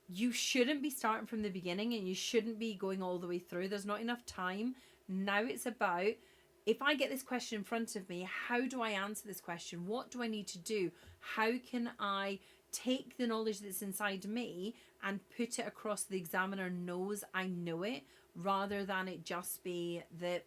You shouldn't be starting from the beginning, and you shouldn't be going all the way through. There's not enough time. Now it's about, if I get this question in front of me, how do I answer this question? What do I need to do? How can I take the knowledge that's inside me and put it across the examiner knows I know it, rather than it just be that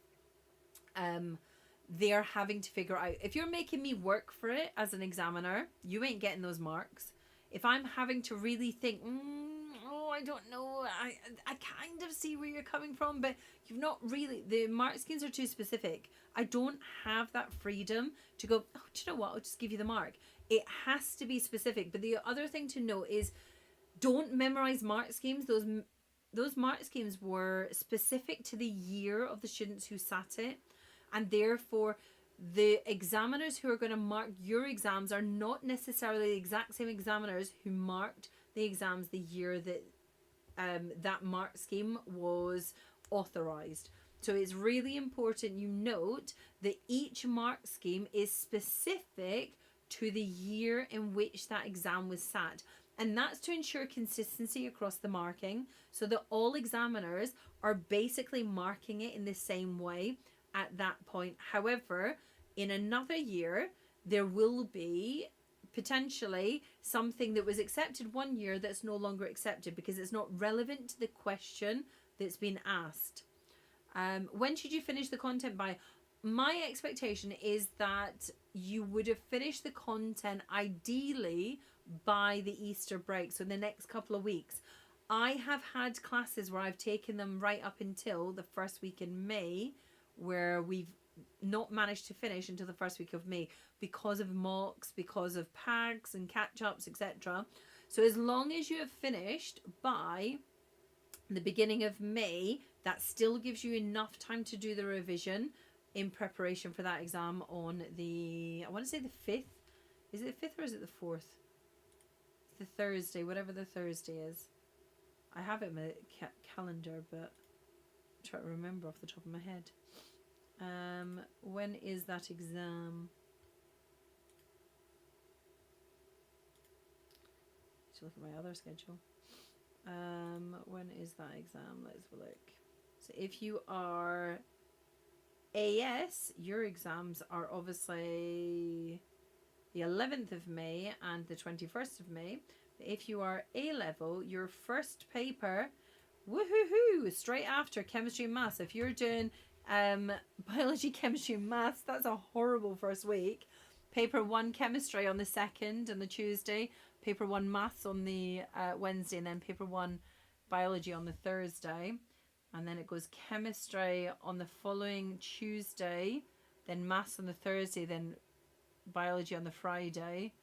they're having to figure out. If you're making me work for it as an examiner, you ain't getting those marks. If I'm having to really think, I don't know, I kind of see where you're coming from, but you've not really, the mark schemes are too specific. I don't have that freedom to go, oh, do you know what, I'll just give you the mark. It has to be specific. But the other thing to note is, don't memorize mark schemes. Those mark schemes were specific to the year of the students who sat it, and therefore the examiners who are going to mark your exams are not necessarily the exact same examiners who marked the exams the year that that mark scheme was authorized. So it's really important you note that each mark scheme is specific to the year in which that exam was sat. And that's to ensure consistency across the marking, so that all examiners are basically marking it in the same way at that point. However, in another year, there will be potentially something that was accepted one year that's no longer accepted because it's not relevant to the question that's been asked. When should you finish the content by? My expectation is that you would have finished the content ideally by the Easter break, so in the next couple of weeks. I have had classes where I've taken them right up until the first week in May, where we've not managed to finish until the first week of May because of mocks, because of PAGs and catch-ups, etc. So as long as you have finished by the beginning of May, that still gives you enough time to do the revision in preparation for that exam on the, I want to say the 5th. Is it the 5th or is it the 4th? It's the Thursday, whatever the Thursday is. I have it in my calendar, but I'm trying to remember off the top of my head. When is that exam? To look at my other schedule. When is that exam? Let's have a look. So if you are AS, your exams are obviously the 11th of May and the 21st of May. But if you are A-level, your first paper, woohoo, straight after chemistry and maths. If you're doing biology, chemistry and maths, that's a horrible first week. Paper 1 chemistry on the 2nd and the Tuesday, paper 1 maths on the Wednesday, and then paper 1 biology on the Thursday. And then it goes chemistry on the following Tuesday, then maths on the Thursday, then biology on the Friday.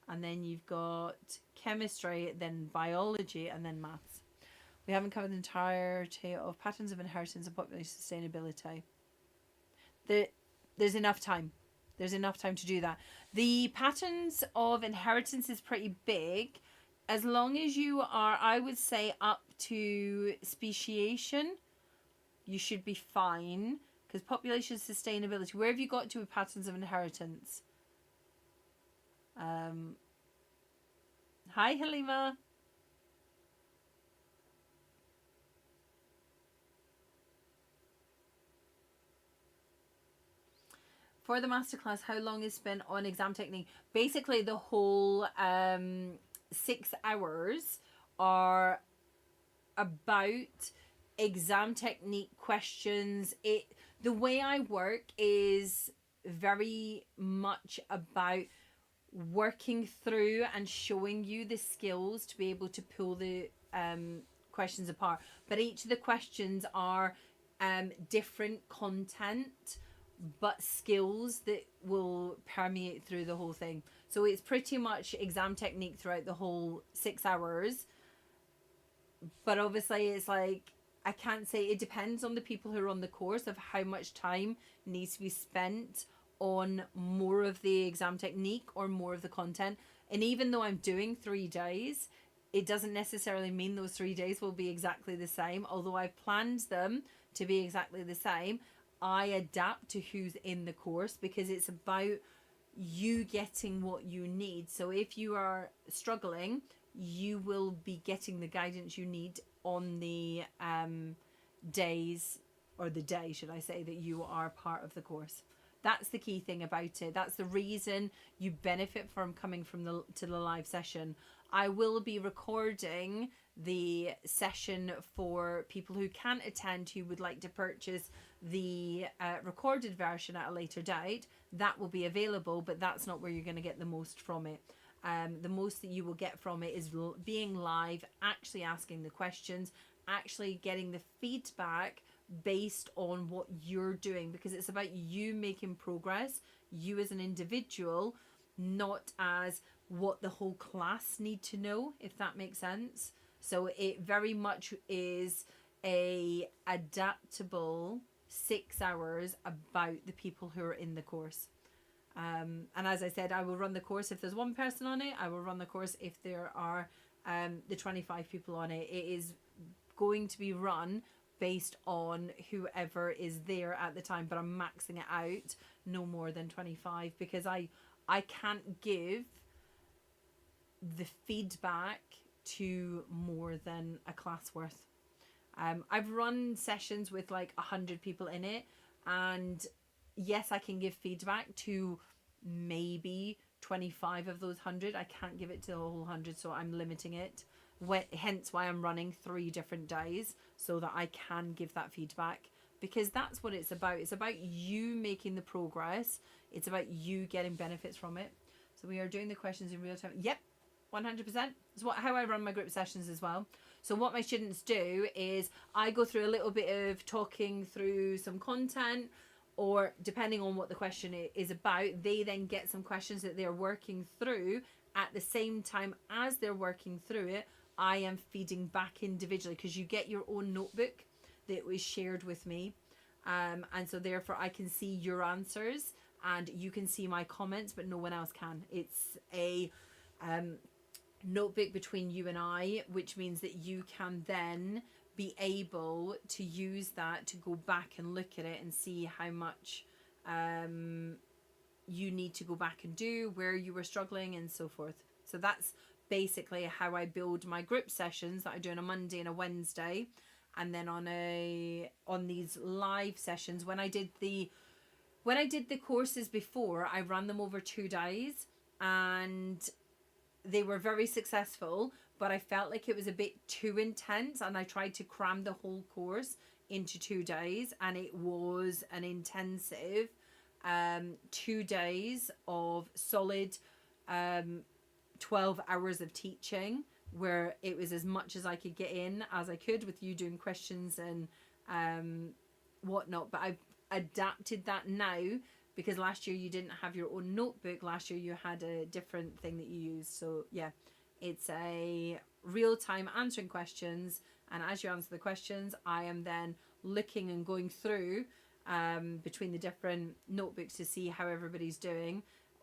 And then you've got chemistry, then biology, and then maths. We haven't covered the entirety of patterns of inheritance and population sustainability. there, there's enough time. There's enough time to do that. The patterns of inheritance is pretty big. As long as you are, I would say, up to speciation, you should be fine. Because population sustainability, where have you got to with patterns of inheritance? Hi, Halima. For the masterclass, how long is spent on exam technique? Basically, the whole 6 hours are about exam technique questions. The way I work is very much about working through and showing you the skills to be able to pull the questions apart. But each of the questions are different content, but skills that will permeate through the whole thing. So it's pretty much exam technique throughout the whole 6 hours. But obviously, it's like, I can't say, it depends on the people who are on the course of how much time needs to be spent on more of the exam technique or more of the content. And even though I'm doing 3 days, it doesn't necessarily mean those 3 days will be exactly the same. Although I've planned them to be exactly the same, I adapt to who's in the course, because it's about you getting what you need. So if you are struggling, you will be getting the guidance you need on the days, or the day, should I say, that you are part of the course. That's the key thing about it. That's the reason you benefit from coming from to the live session. I will be recording the session for people who can't attend, who would like to purchase the recorded version at a later date. That will be available, but that's not where you're going to get the most from it. The most that you will get from it is being live, actually asking the questions, actually getting the feedback based on what you're doing, because it's about you making progress, you as an individual, not as what the whole class need to know, if that makes sense. So it very much is a adaptable 6 hours about the people who are in the course. And as I said, I will run the course if there's one person on it. I will run the course if there are the 25 people on it. It is going to be run based on whoever is there at the time, but I'm maxing it out no more than 25, because I can't give the feedback to more than a class worth. I've run sessions with like 100 people in it, and yes, I can give feedback to maybe 25 of those 100. I can't give it to the whole 100, so I'm limiting it. Hence why I'm running 3 different days, so that I can give that feedback, because that's what it's about. It's about you making the progress. It's about you getting benefits from it. So we are doing the questions in real time. Yep, 100%. It's how I run my group sessions as well. So what my students do is I go through a little bit of talking through some content, or depending on what the question is about, they then get some questions that they're working through. At the same time as they're working through it, I am feeding back individually, because you get your own notebook that was shared with me. And so therefore I can see your answers and you can see my comments, but no one else can. It's a notebook between you and I, which means that you can then be able to use that to go back and look at it and see how much you need to go back and do, where you were struggling, and so forth. So that's basically how I build my group sessions that I do on a Monday and a Wednesday. And then on these live sessions, when I did the courses before, I ran them over 2 days, and they were very successful, but I felt like it was a bit too intense, and I tried to cram the whole course into 2 days, and it was an intensive 2 days of solid 12 hours of teaching, where it was as much as I could get in as I could, with you doing questions and whatnot. But I've adapted that now, because last year you didn't have your own notebook. Last year you had a different thing that you used. So yeah, it's a real-time answering questions, and as you answer the questions, I am then looking and going through between the different notebooks to see how everybody's doing.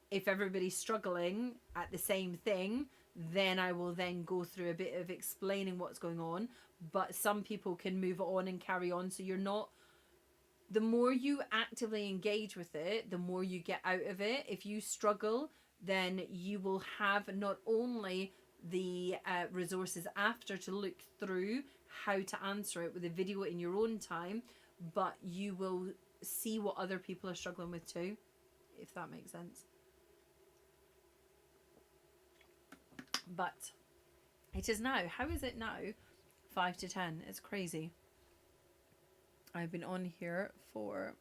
If everybody's struggling at the same thing, then I will then go through a bit of explaining what's going on. But some people can move on and carry on. So you're not, the more you actively engage with it, the more you get out of it. If you struggle, then you will have not only the resources after to look through how to answer it with a video in your own time, but you will see what other people are struggling with too, if that makes sense. But it is now, how is it now? 5 to 10. It's crazy. I've been on here for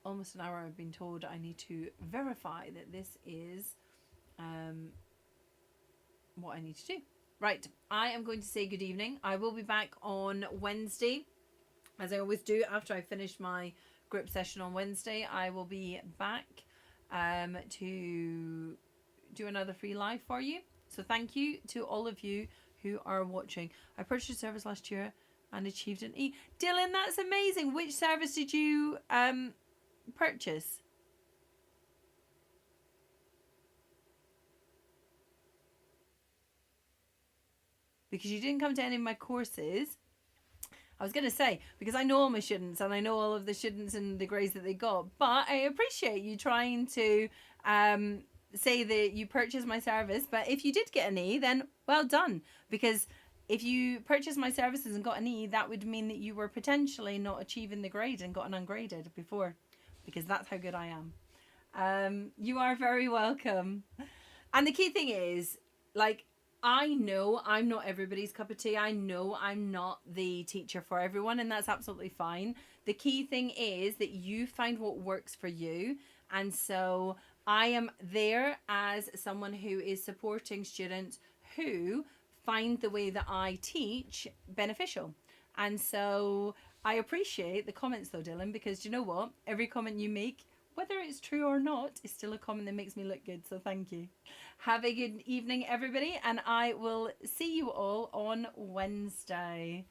almost an hour. I've been told I need to verify that this is what I need to do. Right, I am going to say good evening. I will be back on Wednesday, as I always do after I finish my group session on Wednesday. I will be back to do another free live for you. So thank you to all of you who are watching. I purchased a service last year and achieved an E. Dylan, that's amazing. Which service did you purchase? Because you didn't come to any of my courses. I was going to say, because I know all my students and I know all of the students and the grades that they got, but I appreciate you trying to say that you purchased my service. But if you did get an E, then well done. Because if you purchased my services and got an E, that would mean that you were potentially not achieving the grade and got an ungraded before, because that's how good I am. You are very welcome. And the key thing is, like, I know I'm not everybody's cup of tea. I know I'm not the teacher for everyone, and that's absolutely fine. The key thing is that you find what works for you. And so I am there as someone who is supporting students who find the way that I teach beneficial. And so I appreciate the comments though, Dylan, because you know what? Every comment you make, whether it's true or not, is still a comment that makes me look good. So thank you. Have a good evening, everybody, and I will see you all on Wednesday.